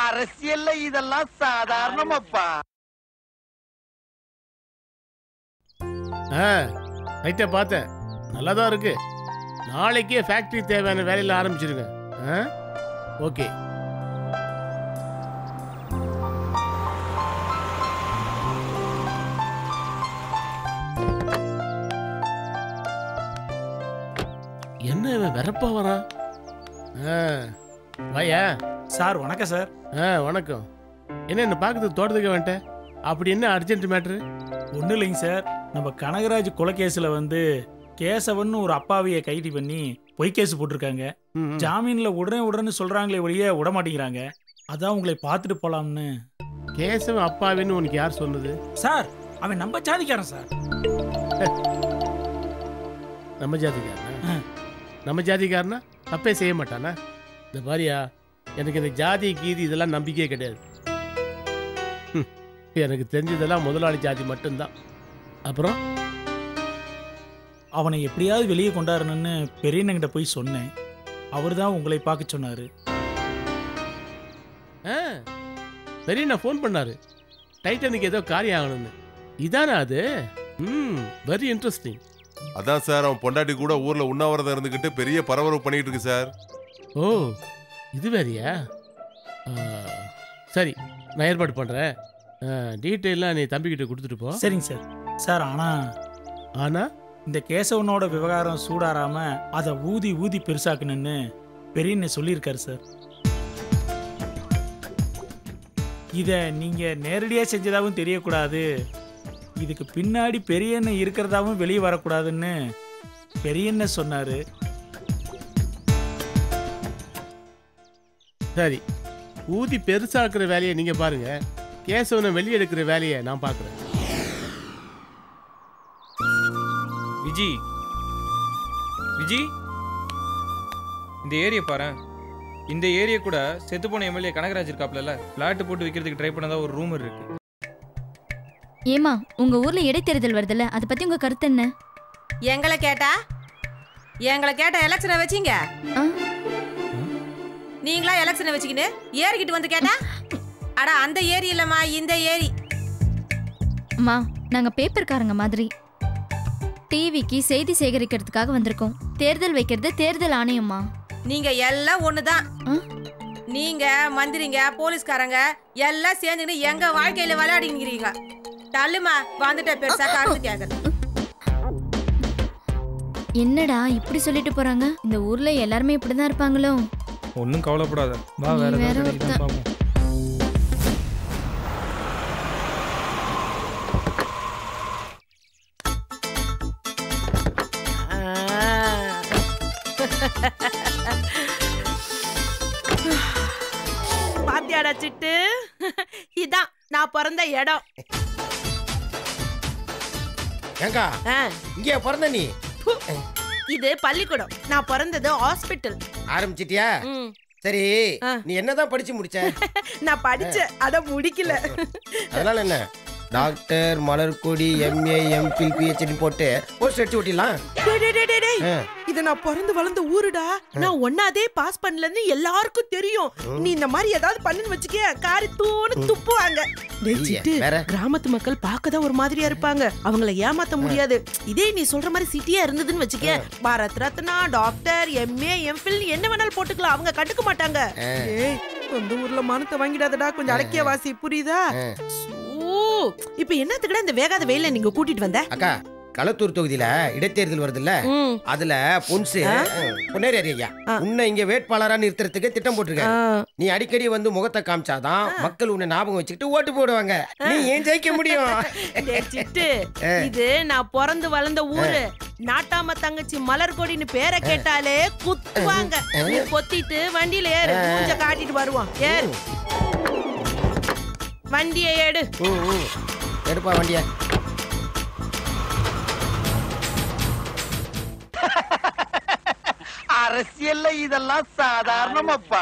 அரசியல்ல இதெல்லாம் சாதாரணமாப்பா. ரைட்டா பார்த்தேன், நல்லாதான் இருக்கு. நாளைக்கே ஃபேக்டரி தேவையான வேலையில ஆரம்பிச்சிருங்க. ஓகே. என்ன இவன் வெறப்பா வரான்? வாயா சார். வணக்கம் சார். வணக்கம். என்ன பார்க்கறதுக்கு தோட்டத்துக்கு வந்துட்டேன்? அப்படி என்ன அர்ஜென்ட் மேட்ரு? ஒன்றும் இல்லைங்க சார், நம்ம கனகராஜ் கொலைகேஸில் வந்து கேசவன் ஒரு அப்பாவியை கைது பண்ணி பொய் கேஸ் போட்டிருக்காங்க. ஜாமீன்ல உடனே சொல்றாங்களே ஒழிய விட மாட்டேங்கிறாங்க. அதான் உங்களை பார்த்துட்டு போலாம்னு. கேசவன் அப்பாவின்னு உனக்கு யார் சொன்னது? சார், அவன் நம்ம ஜாதிக்காரன் சார். நம்ம ஜாதிக்காரனா? நம்ம ஜாதிக்காரனா தப்பே செய்ய மாட்டானா? இந்த பாரியா, எனக்கு இந்த ஜாதி கீதி இதெல்லாம் நம்பிக்கையே கிடையாது. எனக்கு தெரிஞ்சதெல்லாம் முதலாளி ஜாதி மட்டும்தான். அப்புறம் அவனை எப்படியாவது வெளியே கொண்டாடணும்னு பெரியண்ணங்கிட்ட போய் சொன்னேன். அவர் தான் உங்களை பார்க்க சொன்னாரு. பெரியண்ணா ஃபோன் பண்ணாரு, டைட்டனுக்கு ஏதோ காரியம் ஆகணும்னு. இதானா அது? Very interesting. அதான் சார், அவன் பொண்டாட்டி கூட ஊர்ல உண்ணாவிரதம் இருந்துகிட்டு பெரிய பரபரப்பு பண்ணிட்டு இருக்கு சார். ஓ, இது வேறையா? சரி, நான் ஏற்பாடு பண்றேன். டீட்டெயிலாம் நீ தம்பிக்கிட்ட கொடுத்துட்டு போ. சரிங்க சார். சார், ஆனா இந்த கேசவனோட விவகாரம் சூடாராம அதை ஊதி பெருசாக்கணும்னு பெரியண்ண சொல்லியிருக்காரு சார். இத நீங்க நேரடியா செஞ்சதாகவும் தெரியக்கூடாது, இதுக்கு பின்னாடி பெரியண்ண இருக்கிறதாவும் வெளியே வரக்கூடாதுன்னு பெரியண்ண சொன்னாரு. சரி, ஊதி பெருசாக்குற வேலையை நீங்க பாருங்க, கேசவனை வெளியெடுக்கிற வேலையை நான் பார்க்குறேன். விஜி, இந்த ஏரியா பாரு. இந்த ஏரியா கூட செத்துப்போன எம்எல்ஏ கனகராஜ் இருக்காப்ல, பிளாட் போட்டு விற்கிறதுக்கு ட்ரை பண்ணதா ஒரு ரூமர் இருக்கு. ஏமா, உங்க ஊர்ல இடைத்தேர்தல் வருதுல்ல, அதை பத்தி உங்க கருத்து என்ன? எங்களை கேட்டா எலெக்ஷனை வச்சிங்க. நீங்களா எலெக்ஷனை வச்சுக்கின்னு ஏறிக்கிட்டு வந்து கேட்டா, அடா அந்த ஏரி இல்லம்மா, இந்த ஏரி. அம்மா, நாங்க பேப்பர்காரங்க மாதிரி டிவிக்கு செய்தி சேகரிக்கிறதுக்காக வந்திருக்கோம். தேர்தல் வைக்கிறது தேர்தல் ஆணையம்மா. நீங்க எல்லாம் ஒண்ணுதான். நீங்க மந்திரிங்க போலீஸ்காரங்க எல்லாம் சேர்ந்துக்கிட்டு எங்க வாழ்க்கையில விளையாடிங்கிறீங்க. தள்ளுமா, வந்துட்ட பெருசா கருத்து கேக்குறது. என்னடா இப்படி சொல்லிட்டு போறாங்க? இந்த ஊர்ல எல்லாருமே இப்படிதான் இருப்பாங்களோ? ஒன்னும் கவலைப்படாத, வா வேற ஏதாவது பாப்போம். பாத்தியாடா சிட்டு, இதான் நான் பிறந்த இடம். ஏங்கா இங்கே பிறந்த நீ? இது பள்ளிக்கூடம், நான் பிறந்தது ஹாஸ்பிட்டல். ஆரம்பிச்சிட்டியா? சரி, நீ என்னதான் படிச்சு முடிச்ச? நான் படிச்சேன், அத முடிக்கல. அதனால என்ன, doctor Malarkodi MA MPhil PhD போட்டு போஸ்ட் அடிச்சு ஓட்டிடலாம். இது நான் பிறந்து வளர்ந்த ஊருடா. நான் ஒன்னாதே பாஸ் பண்ணலன்னு எல்லாருக்கும் தெரியும். நீ இந்த மாதிரி ஏதாவது பண்ணுன்னு வச்சுக்க, காரி தூன்னு துப்புவாங்க. கிராமத்து மக்கள் பார்க்கதான் ஒரு மாதிரியா இருப்பாங்க, அவங்கள ஏமாத்த முடியாது. இதே நீ சொல்ற மாதிரி சிட்டியா இருந்ததுன்னு வச்சுக்க, Bharat Ratna, doctor, MA MPhil என்ன வேணாலும் போட்டுக்கலாம், அவங்க கண்டுக்க மாட்டாங்க. சொந்த ஊர்ல மானத்தை வாங்கிடாதடா, கொஞ்சம் அடக்கிய வாசி, புரியுதா? இப்ப என்னத்துக்குடா இந்த வேகாத வெயில நீங்க கூட்டிட்டு வந்த? அக்கா, களத்தூர் தொகுதியில இடைத்தேர்தல் வருதுல்ல, அதுல பொன்சு பொன்னேரி ஐயா உன்னை இங்க வேட்பாளரா நிறுத்துறதுக்கு திட்டம் போட்டிருக்காரு. நீ அடிக்கடி வந்து முகத்தை காமிச்சாதான் மக்கள் உன்னை ஞாபகம் வச்சுக்கிட்டு ஓட்டு போடுவாங்க. நீ ஏன் ஜெயிக்க முடியும்? இது நான் பிறந்து வளர்ந்த ஊரு. நாட்டாம தங்கச்சி மலர்கொடின்னு பேரை கேட்டாலே குத்துவாங்க. கொத்திட்டு வண்டியில ஏறு, மூஞ்ச காட்டிட்டு வருவான். ஏறு, வண்டியை எடு. எடுப்பா வண்டிய. அரசியல்ல இதெல்லாம் சாதாரணமாப்பா.